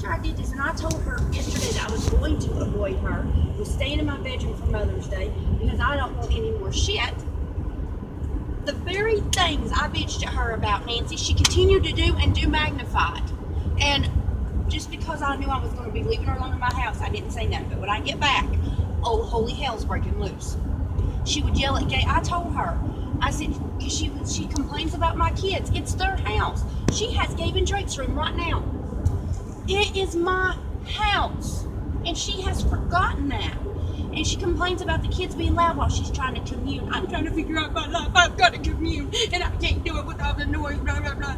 after I did this, and I told her yesterday that I was going to avoid her, was staying in my bedroom for Mother's Day because I don't want any more shit. The very things I bitched at her about, Nancy, she continued to do and do magnified. And just because I knew I was going to be leaving her alone in my house, I didn't say nothing. But when I get back, oh, holy hell's breaking loose. She would yell at Gay. I told her, I said, because she complains about my kids. It's their house. She has Gabe and Drake's room right now. It is my house. And she has forgotten that. And she complains about the kids being loud while she's trying to commune. I'm trying to figure out my life. I've got to commune. And I can't do it without the noise, blah, blah, blah.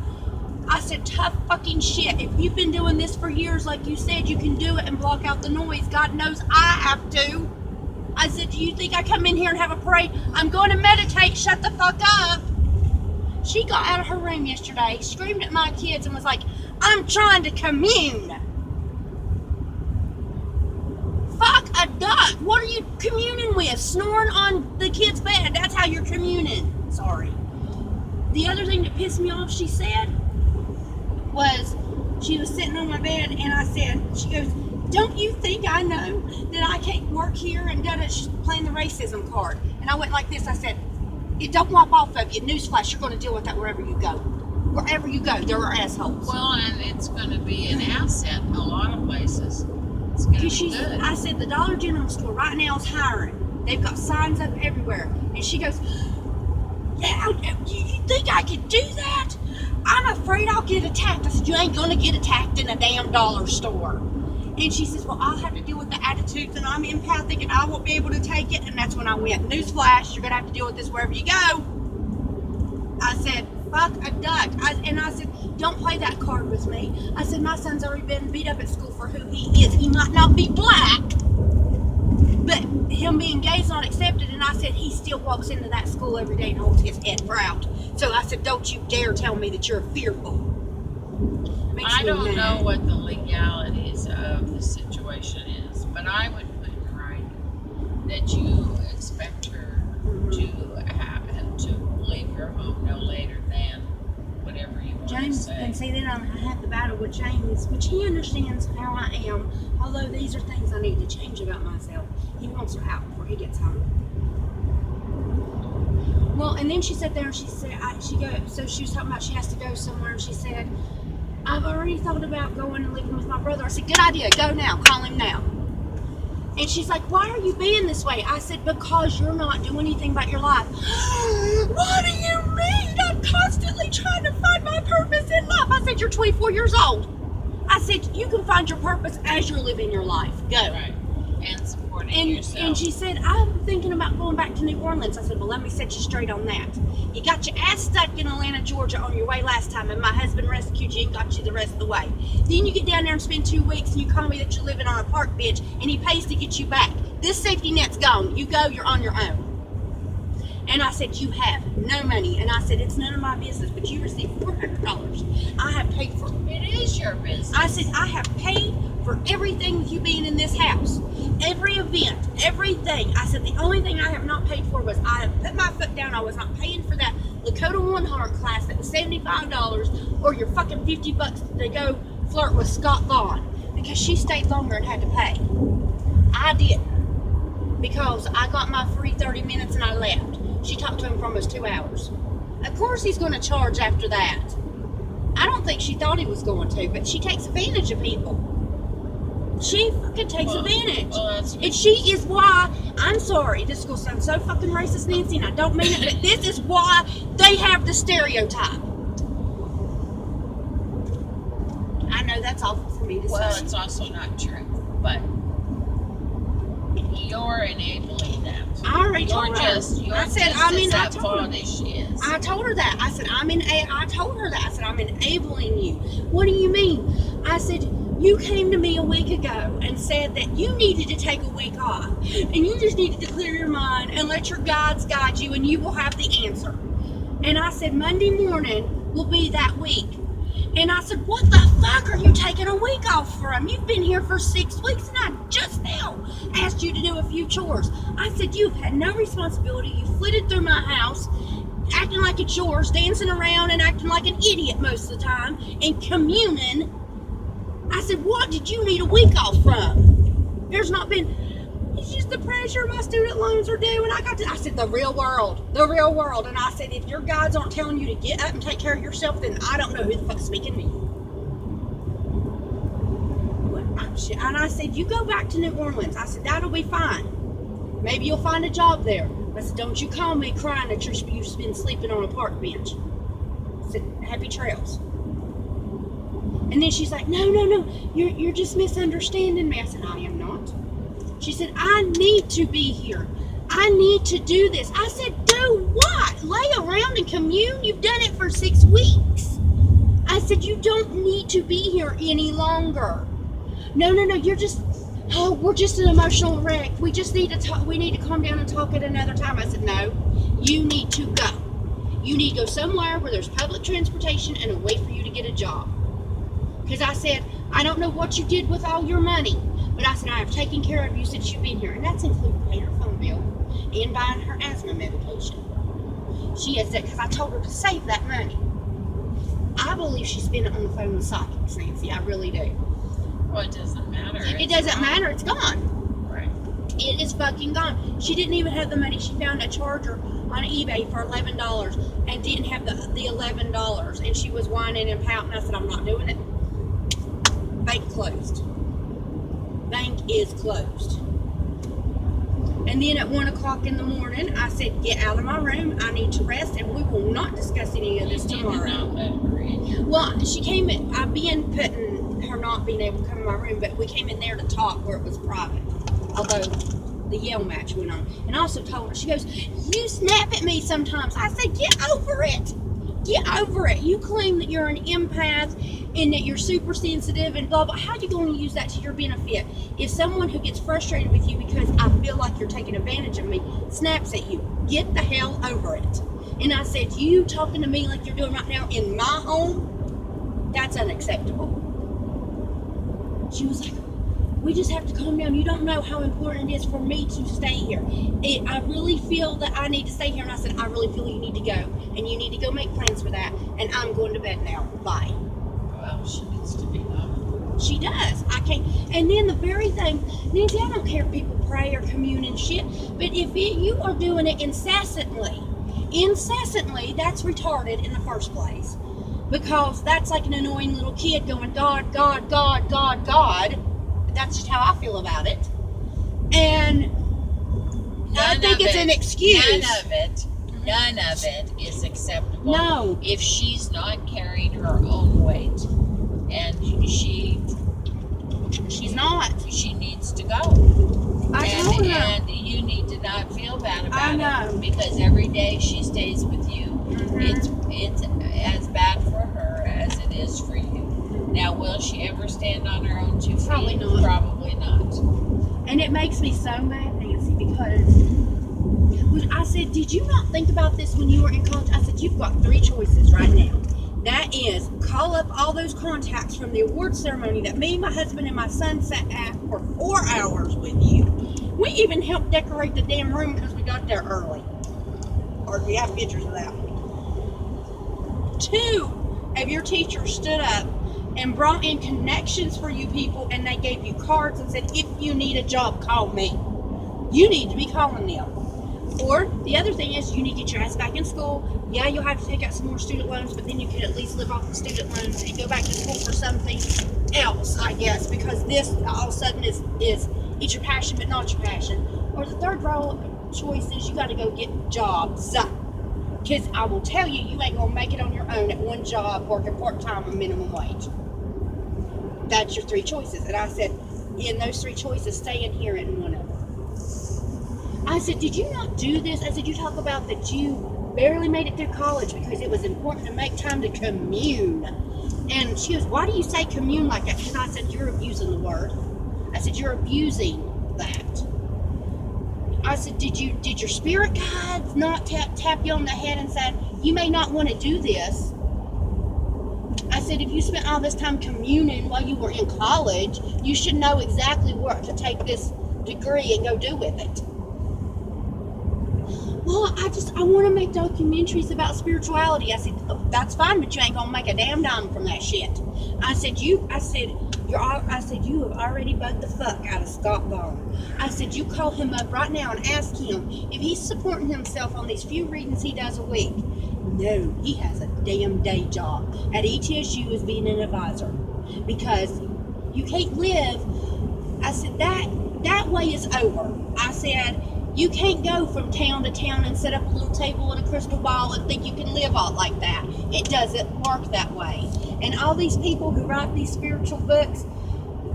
I said, tough fucking shit. If you've been doing this for years, like you said, you can do it and block out the noise. God knows I have to. I said, do you think I come in here and have a parade? I'm going to meditate. Shut the fuck up. She got out of her room yesterday, screamed at my kids, and was like, I'm trying to commune. Fuck a duck. What are you communing with? Snoring on the kid's bed. That's how you're communing. Sorry. The other thing that pissed me off, she said, was she was sitting on my bed, and I said, she goes, don't you think I know that I can't work here? And she's playing the racism card. And I went like this. I said, it don't wipe off of you. Newsflash, you're going to deal with that wherever you go. Wherever you go, there are assholes. Well, and it's going to be an asset in a lot of places. It's going to be good. I said, the Dollar General store right now is hiring. They've got signs up everywhere. And she goes, yeah, you think I could do that? I'm afraid I'll get attacked. I said, you ain't going to get attacked in a damn dollar store. And she says, well, I'll have to deal with the attitudes, and I'm empathic, and I won't be able to take it. And that's when I went, newsflash, you're going to have to deal with this wherever you go. I said, fuck a duck. I said, don't play that card with me. I said, my son's already been beat up at school for who he is. He might not be black, but him being gay is not accepted. And I said, he still walks into that school every day and holds his head proud. So I said, don't you dare tell me that you're fearful. I don't know what the legalities of the situation is, but I would put in writing that you expect her to leave your home no later than whatever you want James, to say. and see, then I have the battle with James, which he understands how I am, although these are things I need to change about myself. He wants her out before he gets home. Well, and then she sat there and she said, so she was talking about she has to go somewhere, and she said, I've already thought about going and living with my brother. I said, good idea, go now, call him now. And she's like, why are you being this way? I said, because you're not doing anything about your life. What do you mean? I'm constantly trying to find my purpose in life. I said, you're 24 years old. I said, you can find your purpose as you're living your life. Go. Right. And supporting yourself. And she said, I'm thinking about going back to New Orleans. I said, well, let me set you straight on that. You got your ass stuck in Atlanta, Georgia on your way last time, and my husband rescued you and got you the rest of the way. Then you get down there and spend 2 weeks, and you call me that you're living on a park bench, and he pays to get you back. This safety net's gone. You go, you're on your own. And I said, you have no money. And I said, it's none of my business, but you received $400. I have paid for it. It is your business. I said, I have paid for everything with you being in this house. Every event, everything. I said, the only thing I have not paid for was I have put my foot down. I was not paying for that Lakota 100 class that was $75 or your fucking $50 to go flirt with Scott Vaughn because she stayed longer and had to pay. I didn't because I got my free 30 minutes and I left. She talked to him for almost 2 hours. Of course he's going to charge after that. I don't think she thought he was going to, but she takes advantage of people. She fucking takes advantage. And she is why, I'm sorry, this is going to sound so fucking racist, Nancy, and I don't mean it, but this is why they have the stereotype. I know that's awful for me to say. Well, it's also not true, but you're enabling them. I already told her. I said, I told her that she is. I told her that. I said, I told her that. I said, I'm enabling you. What do you mean? I said, you came to me a week ago and said that you needed to take a week off and you just needed to clear your mind and let your guides guide you and you will have the answer. And I said, Monday morning will be that week. And I said, what the fuck are you taking a week off from? You've been here for 6 weeks and I just now asked you to do a few chores. I said, you've had no responsibility. You flitted through my house, acting like it's yours, dancing around and acting like an idiot most of the time, and communing. I said, what did you need a week off from? There's not been, it's just the pressure my student loans are due. And I said, the real world. And I said, if your guides aren't telling you to get up and take care of yourself, then I don't know who the fuck's speaking to you. And I said, you go back to New Orleans. I said, that'll be fine. Maybe you'll find a job there. I said, don't you call me crying that you've been sleeping on a park bench. I said, happy trails. And then she's like, no, you're just misunderstanding me. I said, I am not. She said, I need to be here. I need to do this. I said, do what? Lay around and commune? You've done it for 6 weeks. I said, you don't need to be here any longer. No, you're just, we're just an emotional wreck. We just need to talk. We need to calm down and talk at another time. I said, no, you need to go. You need to go somewhere where there's public transportation and a way for you to get a job. Because I said, I don't know what you did with all your money, but I said, I have taken care of you since you've been here. And that's including paying her phone bill and buying her asthma medication. She has that because I told her to save that money. I believe she spent it on the phone with psychics, Nancy. I really do. Well, it doesn't matter. It doesn't matter. It's gone. Right. It is fucking gone. She didn't even have the money. She found a charger on eBay for $11 and didn't have the $11. And she was whining and pouting. I said, I'm not doing it. Bank closed. Bank is closed. And then at 1 o'clock in the morning, I said, get out of my room. I need to rest, and we will not discuss any of this tomorrow. Well, she came in. I've been putting her not being able to come in my room, but we came in there to talk where it was private. Although the yell match went on. And I also told her, she goes, you snap at me sometimes. I said, get over it. Get over it. You claim that you're an empath and that you're super sensitive and blah, blah. How are you going to use that to your benefit? If someone who gets frustrated with you because I feel like you're taking advantage of me snaps at you, get the hell over it. And I said, you talking to me like you're doing right now in my home, that's unacceptable. She was like, we just have to calm down. You don't know how important it is for me to stay here. I really feel that I need to stay here. And I said, I really feel you need to go. And you need to go make plans for that. And I'm going to bed now. Bye. Well, she needs to be up. She does. I can't. And then the very thing, Nancy, I don't care if people pray or commune and shit. But if you are doing it incessantly, that's retarded in the first place. Because that's like an annoying little kid going, God, God, God, God, God. That's just how I feel about it. And I think it's an excuse. None of it is acceptable. No. If she's not carrying her own weight and she's not, she needs to go. I told her. And you need to not feel bad about I know. it because every day she stays with you, it's as bad for her as it is for you. Now, will she ever stand on her own 2 feet? Probably not. Probably not. And it makes me so mad, Nancy, because when I said, did you not think about this when you were in college? I said, you've got 3 choices right now. That is, call up all those contacts from the award ceremony that me, my husband, and my son sat at for 4 hours with you. We even helped decorate the damn room because we got there early. Or we have pictures of that. 2 of your teachers stood up and brought in connections for you people, and they gave you cards and said, if you need a job, call me. You need to be calling them. Or the other thing is, you need to get your ass back in school. Yeah, you'll have to take out some more student loans, but then you can at least live off the student loans and go back to school for something else, I guess, because this all of a sudden is it's your passion but not your passion. Or the third choice is you got to go get jobs. Because I will tell you, you ain't going to make it on your own at one job working part-time or minimum wage. That's your 3 choices. And I said, in those 3 choices, stay in here in one of them. I said, did you not do this? I said, you talk about that you barely made it through college because it was important to make time to commune. And she goes, why do you say commune like that? And I said, you're abusing the word. I said, you're abusing that. I said, did your spirit guides not tap you on the head and said, you may not want to do this? I said, if you spent all this time communing while you were in college, you should know exactly where to take this degree and go do with it. Well, I want to make documentaries about spirituality. I said, oh, that's fine, but you ain't going to make a damn dime from that shit. I said, I said, you have already bugged the fuck out of Scott Vaughn. I said, you call him up right now and ask him if he's supporting himself on these few readings he does a week. No, he has a damn day job at ETSU as being an advisor. Because you can't live, I said, that way is over. I said, you can't go from town to town and set up a little table and a crystal ball and think you can live out like that. It doesn't work that way. And all these people who write these spiritual books,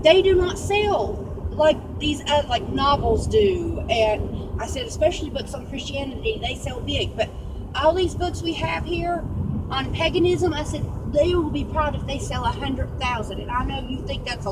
they do not sell like these like novels do. And I said, especially books on Christianity, they sell big. But all these books we have here on paganism, I said, they will be proud if they sell 100,000. And I know you think that's a